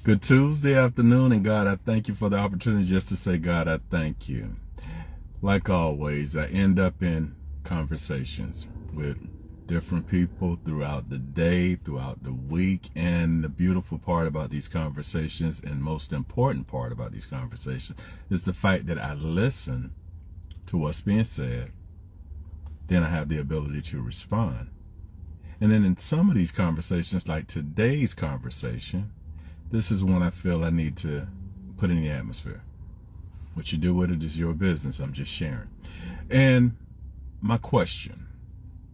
Good Tuesday afternoon, and God, I thank you for the opportunity just to say, God, I thank you. Like always, I end up in conversations with different people throughout the day, throughout the week, and the beautiful part about these conversations, and most important part about these conversations, is the fact that I listen to what's being said, then I have the ability to respond. And then in some of these conversations, like today's conversation, this is one I feel I need to put in the atmosphere. What you do with it is your business. I'm just sharing. And my question,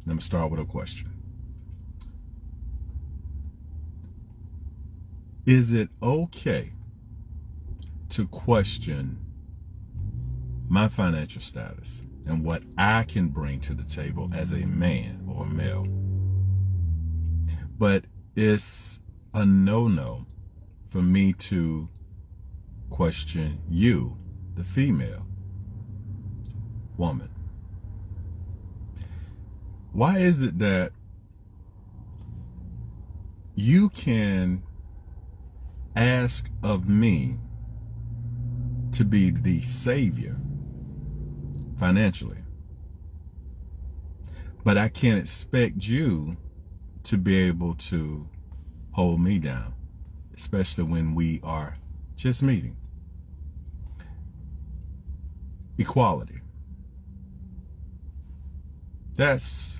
let me start with a question. Is it okay to question my financial status and what I can bring to the table as a man or a male? But it's a no-no for me to question you, the female woman. Why is it that you can ask of me to be the savior financially, but I can't expect you to be able to hold me down, especially when we are just meeting? Equality. That's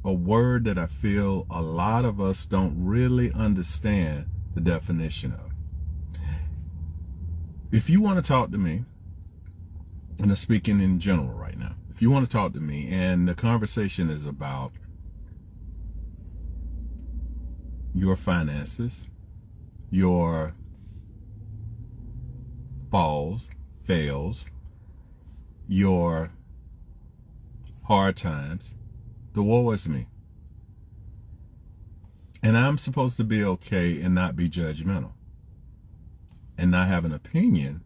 a word that I feel a lot of us don't really understand the definition of. If you want to talk to me, and I'm speaking in general right now, if you want to talk to me and the conversation is about your finances, your falls, fails, your hard times, the woe is me. And I'm supposed to be okay and not be judgmental and not have an opinion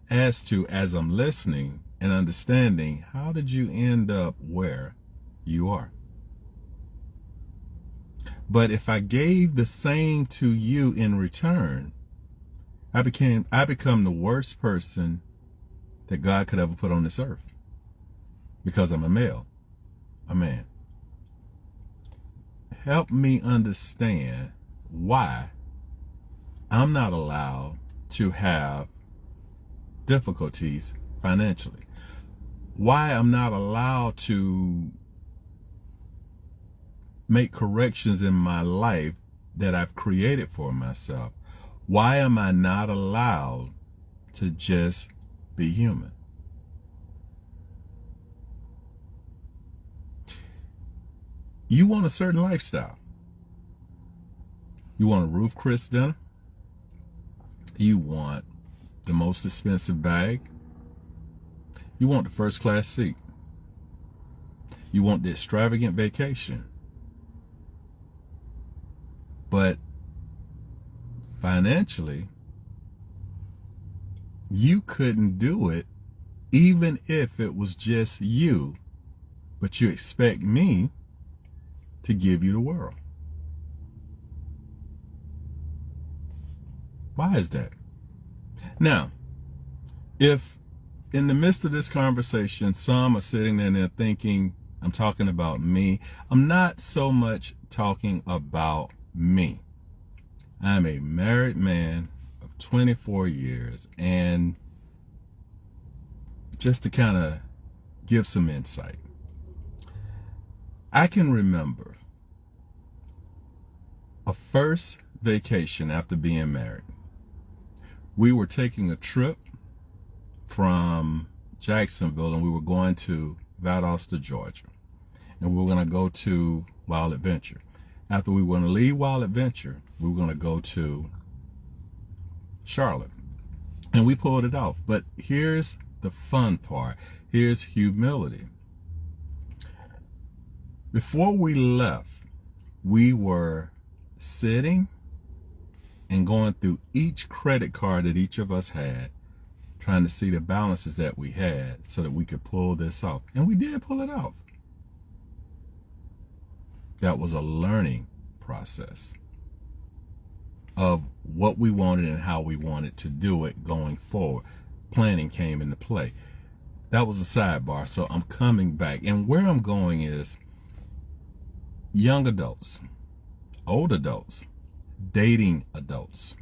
as to, as I'm listening and understanding, how did you end up where you are? But if I gave the same to you in return, I become the worst person that God could ever put on this earth, because I'm a male, a man. Help me understand why I'm not allowed to have difficulties financially. Why I'm not allowed to make corrections in my life that I've created for myself. Why am I not allowed to just be human? You want a certain lifestyle. You want a Ruth Chris dinner. You want the most expensive bag. You want the first class seat. You want the extravagant vacation. But financially, you couldn't do it even if it was just you, but you expect me to give you the world. Why is that? Now, if in the midst of this conversation, some are sitting there and they're thinking I'm talking about me, I'm not so much talking about me. I'm a married man of 24 years, and just to kind of give some insight, I can remember a first vacation after being married. We were taking a trip from Jacksonville, and we were going to Valdosta, Georgia, and we were going to go to Wild Adventure. After we were going to leave Wild Adventure, we were going to go to Charlotte, and we pulled it off. But here's the fun part. Here's humility. Before we left, we were sitting and going through each credit card that each of us had, trying to see the balances that we had so that we could pull this off. And we did pull it off. That was a learning process of what we wanted and how we wanted to do it going forward. Planning came into play. That was a sidebar, so I'm coming back. And where I'm going is young adults, old adults, dating adults.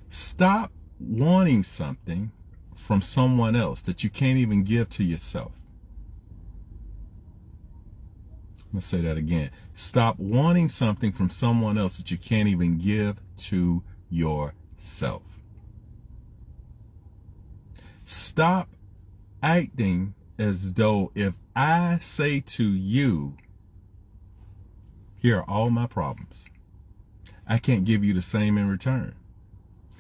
Stop wanting something from someone else that you can't even give to yourself. I'm going to say that again. Stop wanting something from someone else that you can't even give to yourself. Stop acting as though if I say to you, here are all my problems, I can't give you the same in return.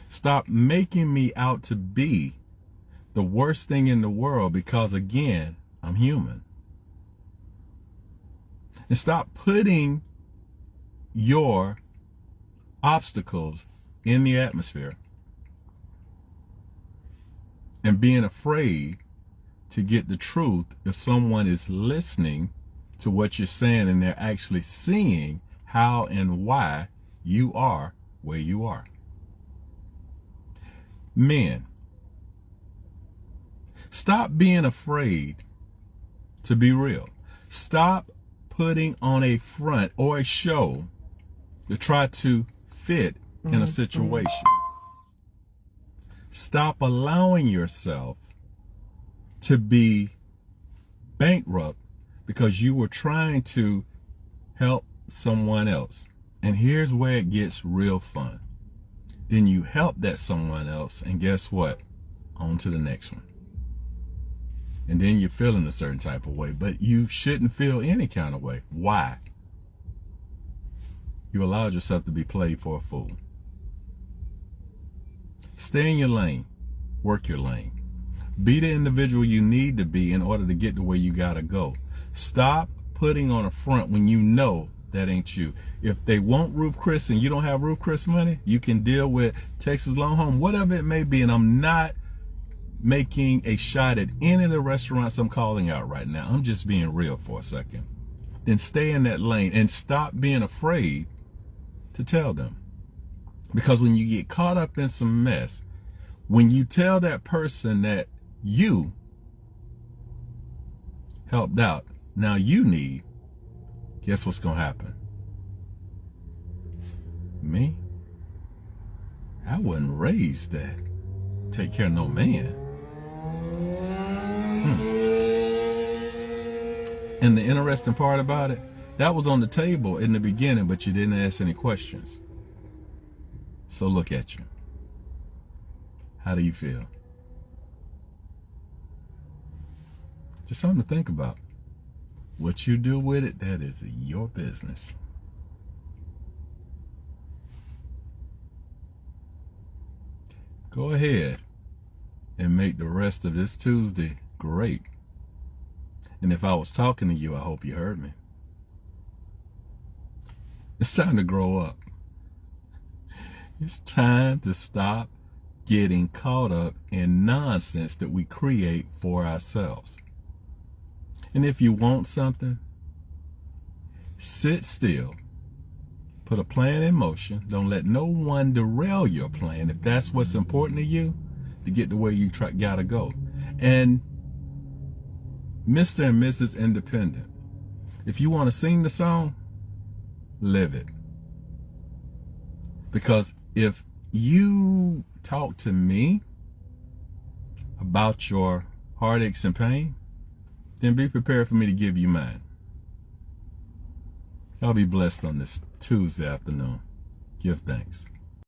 Stop making me out to be the worst thing in the world because, again, I'm human. And stop putting your obstacles in the atmosphere and being afraid to get the truth if someone is listening to what you're saying and they're actually seeing how and why you are where you are. Men, stop being afraid to be real. Stop putting on a front or a show to try to fit in a situation. Stop allowing yourself to be bankrupt because you were trying to help someone else. And here's where it gets real fun. Then you help that someone else, and guess what? On to the next one. And then you're feeling a certain type of way, but you shouldn't feel any kind of way. Why? You allowed yourself to be played for a fool. Stay in your lane. Work your lane. Be the individual you need to be in order to get to where you gotta go. Stop putting on a front when you know that ain't you. If they want Ruth Chris and you don't have Ruth Chris money, you can deal with Texas Longhorn, whatever it may be. And I'm not making a shot at any of the restaurants I'm calling out right now. I'm just being real for a second. Then stay in that lane and stop being afraid to tell them. Because when you get caught up in some mess, when you tell that person that you helped out, now you need, guess what's going to happen? Me? I wasn't raised to take care of no man. And the interesting part about it, that was on the table in the beginning, but you didn't ask any questions. So look at you. How do you feel? Just something to think about. What you do with it, that is your business. Go ahead and make the rest of this Tuesday great. And if I was talking to you, I hope you heard me. It's time to grow up. It's time to stop getting caught up in nonsense that we create for ourselves. And if you want something, sit still, put a plan in motion. Don't let no one derail your plan. If that's what's important to you, to get to where you gotta go. And Mr. and Mrs. Independent, if you want to sing the song, live it. Because if you talk to me about your heartaches and pain, then be prepared for me to give you mine. Y'all be blessed on this Tuesday afternoon. Give thanks.